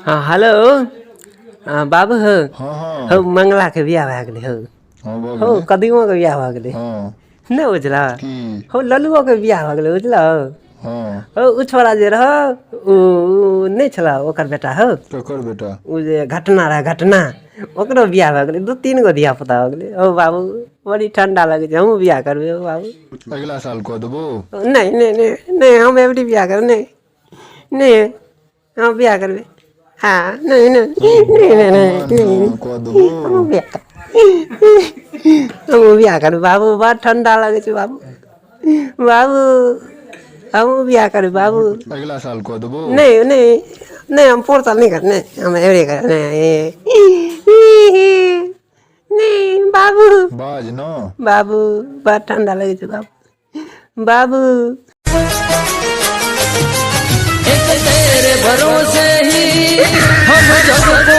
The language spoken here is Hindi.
हाँ हेलो। बाबू हो। हाँ हाँ हो मंगला के बियाह भए गेलै हो। हाँ भऽ हो गेलै कदीमो के बियाह भए गेलै। हाँ नहीं बुझल। की हो लल्लुओ के बियाह भए गेलै बुझल। हाँ हो उ छोड़ा जे रह उ नहीं छला ओकर बेटा हो। ककर बेटा उ जे घटना रहे घटना ओकरो बियाह भए गेलै 2-3 गो धिया पुता हो गेलै। हो बाबू बड़ी ठंडा लगे छै हमहूँ बियाह करबै हो बाबू। अगला साल कऽ देबो नहीं नहीं नहीं नहीं हम एबरी बियाह करबै नहीं नहीं हम बियाह करबै। हाँ नहीं नहीं नहीं नहीं मान नहीं ना नहीं कऽ देबो हम बियाह कर हम बियाह करबै बाबू बड़ ठंडा लगे छै बाबू। बाबू हम बियाह करबै बाबू। अगला साल कऽ देबो नहीं नहीं नहीं हम पोर साल नहीं कर नहीं हम एबरी कर नहीं नहीं बाबू बाज न बाबू बड़ ठंडा लगे छै बाबू बाबू। एक तेरे भरोसे ही हम जग को